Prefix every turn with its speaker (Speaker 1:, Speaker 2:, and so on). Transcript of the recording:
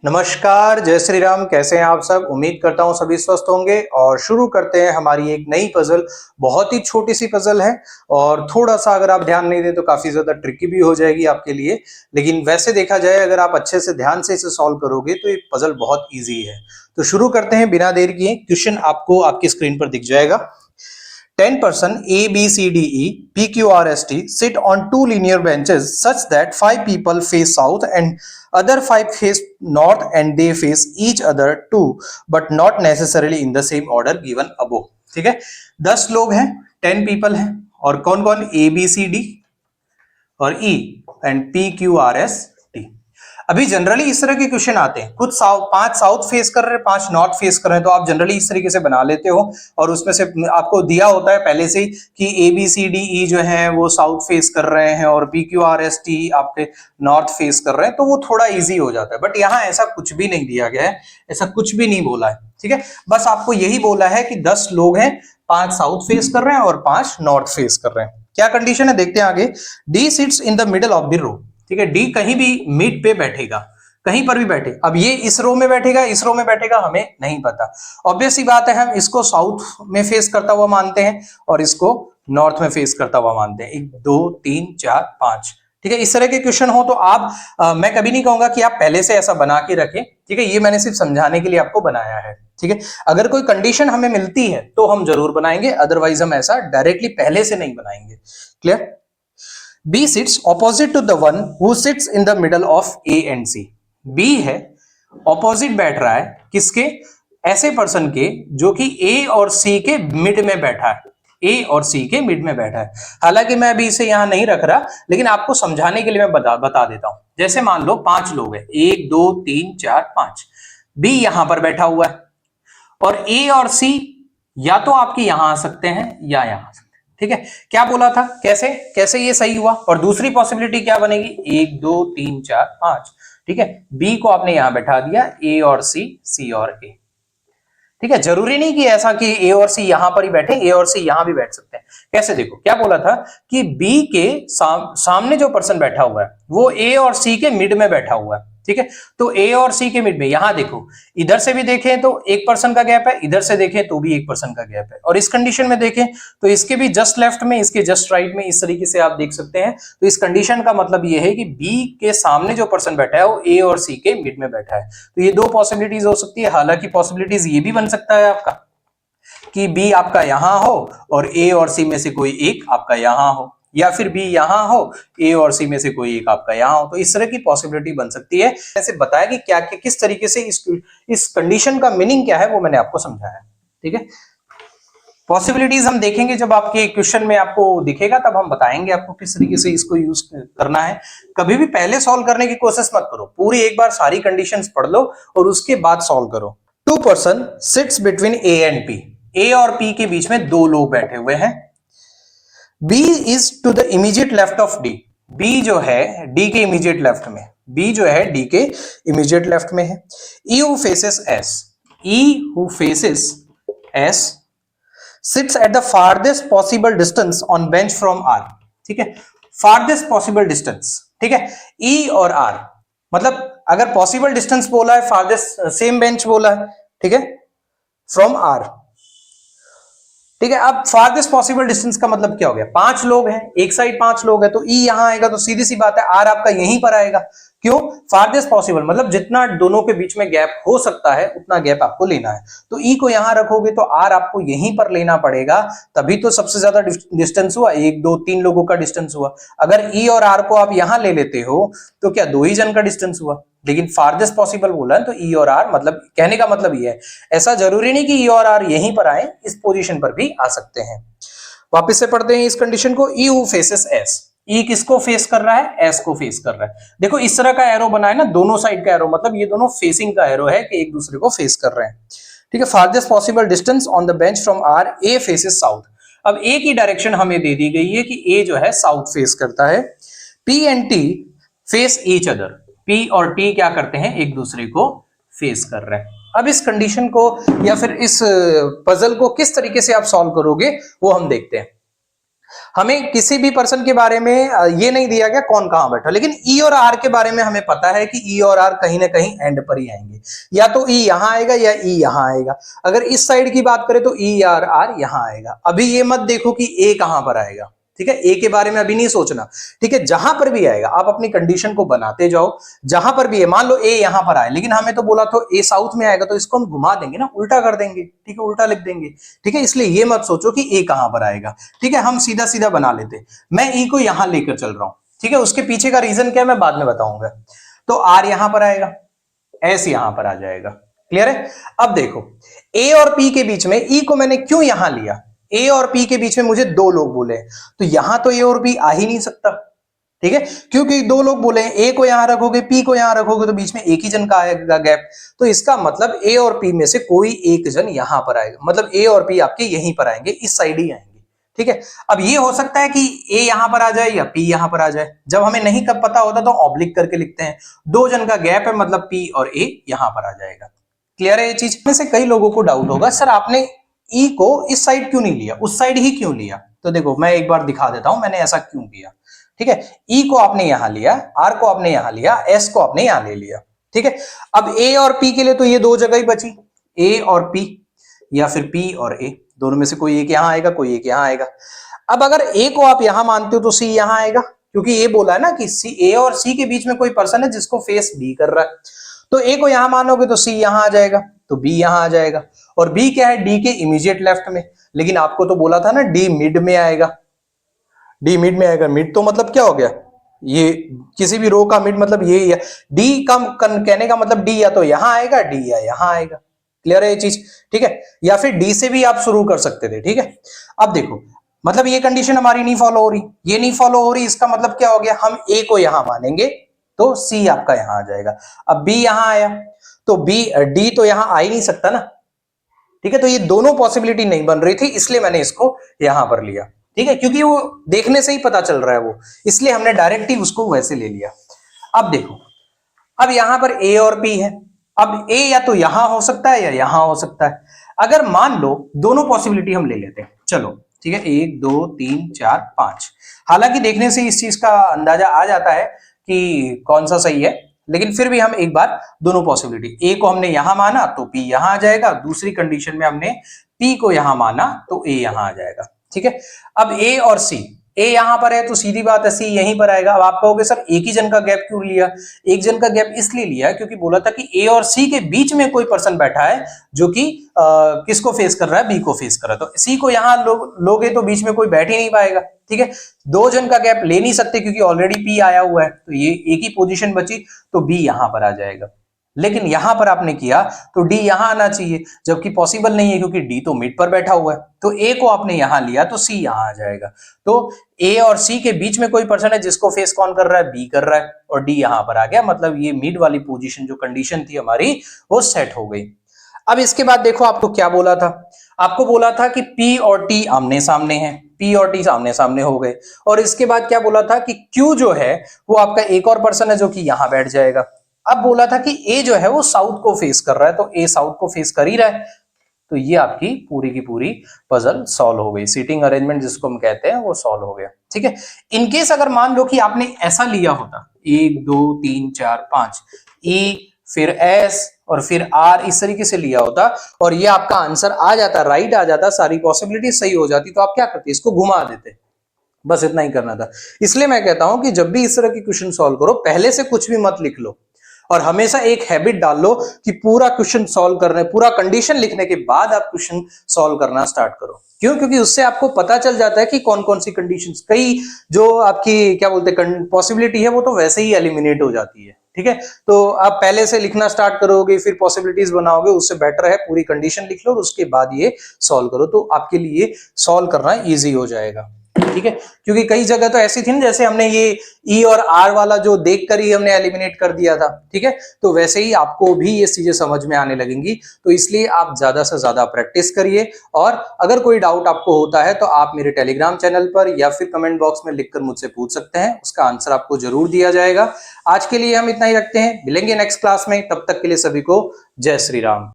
Speaker 1: नमस्कार, जय श्री राम। कैसे हैं आप सब? उम्मीद करता हूं सभी स्वस्थ होंगे। और शुरू करते हैं हमारी एक नई पजल। बहुत ही छोटी सी पजल है और थोड़ा सा अगर आप ध्यान नहीं दें तो काफी ज्यादा ट्रिकी भी हो जाएगी आपके लिए। लेकिन वैसे देखा जाए, अगर आप अच्छे से ध्यान से इसे सॉल्व करोगे तो ये पजल बहुत ईजी है। तो शुरू करते हैं बिना देर किए। क्वेश्चन आपको आपकी स्क्रीन पर दिख जाएगा। 10 person A, B, C, D, E, P, Q, R, S, T sit on two linear benches such that 5 people face south and other 5 face north and they face each other too, but not necessarily in the same order given above। ठीक है, 10 लोग हैं, 10 people हैं और कौन कौन? A, B, C, D और E and P, Q, R, S, T। अभी जनरली इस तरह के क्वेश्चन आते हैं, कुछ 5 साउथ फेस कर रहे हैं, 5 नॉर्थ फेस कर रहे हैं, तो आप जनरली इस तरीके से बना लेते हो और उसमें से आपको दिया होता है पहले से ही कि A B C D E जो है वो साउथ फेस कर रहे हैं और P Q R S T आपके नॉर्थ फेस कर रहे हैं, तो वो थोड़ा इजी हो जाता है। बट यहाँ ऐसा कुछ भी नहीं दिया गया है, ऐसा कुछ भी नहीं बोला है। ठीक है, बस आपको यही बोला है कि 10 लोग हैं, 5 साउथ फेस कर रहे हैं और 5 नॉर्थ फेस कर रहे हैं। क्या कंडीशन है देखते हैं आगे। D sits in the middle of the row. ठीक है, डी कहीं भी मिड पे बैठेगा, कहीं पर भी बैठे। अब ये इस रो में बैठेगा, इस रो में बैठेगा, हमें नहीं पता। ऑब्वियस सी बात है, हम इसको साउथ में फेस करता हुआ मानते हैं और इसको नॉर्थ में फेस करता हुआ मानते हैं। 1 2 3 4 5। ठीक है, इस तरह के क्वेश्चन हो तो आप मैं कभी नहीं कहूंगा कि आप पहले से ऐसा बना के रखें। ठीक है, ये मैंने सिर्फ समझाने के लिए आपको बनाया है। ठीक है, अगर कोई कंडीशन हमें मिलती है तो हम जरूर बनाएंगे, अदरवाइज हम ऐसा डायरेक्टली पहले से नहीं बनाएंगे। Clear? B sits opposite to the one who sits in the middle of A and C। B है, ऑपोजिट बैठ रहा है किसके? ऐसे पर्सन के जो कि A और C के मिड में बैठा है। A और C के मिड में बैठा है। हालांकि मैं अभी इसे यहां नहीं रख रहा, लेकिन आपको समझाने के लिए मैं बता देता हूं। जैसे मान लो 5 लोग हैं, 1 2 3 4 5। B यहां पर बैठा हुआ है और A और C या तो आपके यहां आ सकते हैं या यहां आ सकते हैं। ठीक है, क्या बोला था? कैसे कैसे ये सही हुआ? और दूसरी पॉसिबिलिटी क्या बनेगी? 1 2 3 4 5। ठीक है, बी को आपने यहां बैठा दिया, ए और सी, सी और ए। ठीक है, जरूरी नहीं कि ऐसा कि ए और सी यहां पर ही बैठे, ए और सी यहां भी बैठ सकते हैं। कैसे? देखो, क्या बोला था कि बी के सामने जो पर्सन बैठा हुआ है वो ए और सी के मिड में बैठा हुआ है। ठीक है, तो ए और सी के मिड में, यहां देखो, इधर से भी देखें तो एक पर्सन का गैप है, इधर से देखें तो भी एक पर्सन का गैप है, और इस कंडीशन में देखें तो इसके भी जस्ट लेफ्ट में, इसके जस्ट राइट में, इस तरीके से आप देख सकते हैं। तो इस कंडीशन का मतलब यह है कि बी के सामने जो पर्सन बैठा है वो ए और सी के मिड में बैठा है। तो ये 2 पॉसिबिलिटीज हो सकती है। हालांकि पॉसिबिलिटीज ये भी बन सकता है आपका कि बी आपका यहां हो और ए और सी में से कोई एक आपका यहां हो, या फिर बी यहां हो, ए और सी में से कोई एक आपका यहां हो। तो इस तरह की पॉसिबिलिटी बन सकती है। ऐसे बताया कि क्या किस तरीके से इस कंडीशन का मीनिंग क्या है वो मैंने आपको समझाया। ठीक है, पॉसिबिलिटीज हम देखेंगे जब आपके क्वेश्चन में आपको दिखेगा, तब हम बताएंगे आपको किस तरीके से इसको यूज करना है। कभी भी पहले सॉल्व करने की कोशिश मत करो, पूरी एक बार सारी कंडीशंस पढ़ लो और उसके बाद सॉल्व करो। 2 person sits between A and P। A और P के बीच में 2 लोग बैठे हुए हैं। B is to the immediate left of D। B जो है D के immediate left में, B जो है D के immediate left में है। E who faces S, E who faces S sits at the farthest possible distance on bench from R। ठीक है, farthest possible distance। ठीक है, E और R मतलब अगर पॉसिबल डिस्टेंस बोला है, फारदेस्ट सेम बेंच बोला है। ठीक है, फ्रॉम आर। ठीक है, अब फारदेस्ट पॉसिबल डिस्टेंस का मतलब क्या हो गया? 5 लोग हैं, एक साइड 5 लोग हैं, तो ई यहां आएगा, तो सीधी सी बात है आर आपका यहीं पर आएगा। क्यों? फारदेस्ट पॉसिबल मतलब जितना दोनों के बीच में गैप हो सकता है उतना गैप आपको लेना है। तो ई को यहां रखोगे तो आर आपको यहीं पर लेना पड़ेगा, तभी तो सबसे ज्यादा डिस्टेंस हुआ, 1 2 3 लोगों का डिस्टेंस हुआ। अगर ई और आर को आप यहां ले लेते हो तो क्या 2 ही जन का डिस्टेंस हुआ, लेकिन फारदेस्ट पॉसिबल बोला है तो ई और आर, मतलब कहने का मतलब ये है, ऐसा जरूरी नहीं कि ई और आर यहीं पर आए, इस पोजीशन पर भी आ सकते हैं। वापस से पढ़ते हैं इस कंडीशन को। ई हु फेसेस एस, ई किसको फेस कर रहा है? एस को फेस कर रहा है। देखो इस तरह का एरो बना है ना, दोनों साइड का एरो, मतलब ये दोनों फेसिंग का एरो है कि एक दूसरे को फेस कर रहे हैं। ठीक है, farthest possible distance on the bench from R, A faces south. अब ए की डायरेक्शन हमें दे दी गई है कि ए जो है साउथ फेस करता है। P and T face each other, P और टी क्या करते हैं? एक दूसरे को फेस कर रहे हैं। अब इस कंडीशन को या फिर इस पजल को किस तरीके से आप सॉल्व करोगे वो हम देखते हैं। हमें किसी भी पर्सन के बारे में ये नहीं दिया गया कौन कहां बैठा, लेकिन ई और आर के बारे में हमें पता है कि ई और आर कहीं ना कहीं एंड पर ही आएंगे, या तो ई यहां आएगा या ई यहां आएगा। अगर इस साइड की बात करें तो ई आर आर यहां आएगा। अभी ये मत देखो कि ए कहां पर आएगा, ठीक है, ए के बारे में अभी नहीं सोचना, ठीक है, जहां पर भी आएगा आप अपनी कंडीशन को बनाते जाओ। जहां पर भी है, मान लो ए यहां पर आए, लेकिन हमें तो बोला तो ए साउथ में आएगा, तो इसको हम घुमा देंगे ना, उल्टा कर देंगे, ठीक है, उल्टा लिख देंगे, ठीक है। इसलिए ये मत सोचो कि ए कहां पर आएगा, ठीक है, हम सीधा सीधा बना लेते। मैं ई को यहां लेकर चल रहा हूं, ठीक है, उसके पीछे का रीजन क्या है मैं बाद में बताऊंगा। तो आर यहां पर आएगा, एस यहां पर आ जाएगा, क्लियर है। अब देखो ए और पी के बीच में ई को मैंने क्यों यहां लिया, ए और पी के बीच में मुझे दो लोग बोले, तो यहां तो ए और बी आ ही नहीं सकता, ठीक है, क्योंकि दो लोग बोले हैं, ए को यहां रखोगे पी को यहां रखोगे तो बीच में एक ही जन का आएगा गैप, तो इसका मतलब ए और पी में से कोई एक जन यहां पर आएगा, मतलब ए और पी आपके यहीं पर आएंगे, इस साइड ही आएंगे, ठीक है। अब ये हो सकता है कि ए यहां पर आ जाए या पी यहां पर आ जाए, जब हमें नहीं कब पता होता तो ऑब्लिक करके लिखते हैं, दो जन का गैप है मतलब पी और ए यहां पर आ जाएगा। क्लियर है ये चीज। में से कई लोगों को डाउट होगा सर आपने ई को इस साइड क्यों नहीं लिया, उस साइड ही क्यों लिया, तो देखो मैं एक बार दिखा देता हूं मैंने ऐसा क्यों किया, ठीक है। ई को आपने यहां लिया, आर को आपने यहां लिया, एस को आपने यहां ले लिया, ठीक है। अब ए और पी के लिए तो ये दो जगह ही बची, ए और पी या फिर पी और ए, दोनों में से कोई एक यहां आएगा कोई एक यहां आएगा। अब अगर ए को आप यहां मानते हो तो सी यहां आएगा, क्योंकि ये बोला है ना कि सी, ए और सी के बीच में कोई पर्सन है जिसको फेस बी कर रहा है, तो ए को यहां मानोगे तो सी यहां आ जाएगा, तो बी यहां आ जाएगा, और बी क्या है डी के इमीडिएट लेफ्ट में, लेकिन आपको तो बोला था ना डी मिड में आएगा, डी मिड में आएगा, मिड तो मतलब क्या हो गया, ये किसी भी रो का मिड मतलब ये ही है, डी का कहने का मतलब डी या तो यहां आएगा डी या यहां आएगा। क्लियर है ये चीज, ठीक है, या फिर डी से भी आप शुरू कर सकते थे, ठीक है। अब देखो मतलब ये कंडीशन हमारी नहीं फॉलो हो रही, ये नहीं फॉलो हो रही, इसका मतलब क्या हो गया, हम ए को यहां मानेंगे तो सी आपका यहां आ जाएगा। अब बी यहां आया तो बी डी तो यहां आ ही नहीं सकता ना, ठीक है, तो ये दोनों पॉसिबिलिटी नहीं बन रही थी, इसलिए मैंने इसको यहां पर लिया, ठीक है, क्योंकि वो देखने से ही पता चल रहा है वो, इसलिए हमने डायरेक्ट ही उसको वैसे ले लिया। अब देखो अब यहां पर ए और पी है, अब ए या तो यहां हो सकता है या यहां हो सकता है। अगर मान लो दोनों पॉसिबिलिटी हम ले लेते हैं, चलो ठीक है, एक दो तीन चार पांच, हालांकि देखने से इस चीज का अंदाजा आ जाता है कि कौन सा सही है, लेकिन फिर भी हम एक बार दोनों पॉसिबिलिटी, ए को हमने यहां माना तो पी यहां आ जाएगा, दूसरी कंडीशन में हमने पी को यहां माना तो ए यहां आ जाएगा, ठीक है। अब ए और सी, ए यहां पर है तो सीधी बात है सी यहीं पर आएगा। अब आप कहोगे सर एक ही जन का गैप क्यों लिया, एक जन का गैप इसलिए लिया क्योंकि बोला था कि ए और सी के बीच में कोई पर्सन बैठा है जो कि किसको फेस कर रहा है, बी को फेस कर रहा है, तो सी को यहां लोगे तो बीच में कोई बैठ ही नहीं पाएगा, ठीक है। दो जन का गैप ले नहीं सकते क्योंकि ऑलरेडी पी आया हुआ है, तो ये एक ही पोजीशन बची, तो बी यहां पर आ जाएगा। लेकिन यहां पर आपने किया तो डी यहां आना चाहिए, जबकि पॉसिबल नहीं है क्योंकि डी तो मिड पर बैठा हुआ है, तो ए को आपने यहां लिया तो सी यहां आ जाएगा। तो ए और सी के बीच में कोई पर्सन है जिसको फेस कौन कर रहा है, बी कर रहा है, और डी यहां पर आ गया, मतलब ये मिड वाली पोजीशन जो कंडीशन थी हमारी वो सेट हो गई। अब इसके बाद देखो आपको क्या बोला था, आपको बोला था कि P और T आमने सामने हैं, P और T आमने सामने हो गए, और इसके बाद क्या बोला था कि Q जो है वो आपका एक और पर्सन है जो कि यहां बैठ जाएगा। अब बोला था कि A जो है वो साउथ को फेस कर रहा है, तो A साउथ को फेस कर ही रहा है, तो ये आपकी पूरी की पूरी पजल सॉल्व हो गई, सीटिंग अरेंजमेंट जिसको हम कहते हैं वो सॉल्व हो गया, ठीक है। इनकेस अगर मान लो कि आपने ऐसा लिया होता, एक दो तीन चार पांच, E फिर S और फिर R, इस तरीके से लिया होता और ये आपका आंसर आ जाता, राइट आ जाता, सारी पॉसिबिलिटी सही हो जाती, तो आप क्या करते, इसको घुमा देते, बस इतना ही करना था। इसलिए मैं कहता हूं कि जब भी इस तरह की क्वेश्चन सॉल्व करो पहले से कुछ भी मत लिख लो, और हमेशा एक हैबिट डाल लो कि पूरा क्वेश्चन सॉल्व करने, पूरा कंडीशन लिखने के बाद आप क्वेश्चन सॉल्व करना स्टार्ट करो। क्यों, क्योंकि उससे आपको पता चल जाता है कि कौन कौन सी कंडीशंस, कई जो आपकी क्या बोलते हैं पॉसिबिलिटी है वो तो वैसे ही एलिमिनेट हो जाती है, ठीक है। तो आप पहले से लिखना स्टार्ट करोगे फिर पॉसिबिलिटीज बनाओगे, उससे बेटर है पूरी कंडीशन लिख लो और उसके बाद ये सॉल्व करो, तो आपके लिए सॉल्व करना ईजी हो जाएगा, ठीक है। क्योंकि कई जगह तो ऐसी थी ना, जैसे हमने ये ई और आर वाला जो देखकर ही हमने एलिमिनेट कर दिया था, ठीक है, तो वैसे ही आपको भी ये चीजें समझ में आने लगेंगी, तो इसलिए आप ज्यादा से ज्यादा प्रैक्टिस करिए, और अगर कोई डाउट आपको होता है तो आप मेरे टेलीग्राम चैनल पर या फिर कमेंट बॉक्स में लिखकर मुझसे पूछ सकते हैं, उसका आंसर आपको जरूर दिया जाएगा। आज के लिए हम इतना ही रखते हैं, मिलेंगे नेक्स्ट क्लास में, तब तक के लिए सभी को जय श्री राम।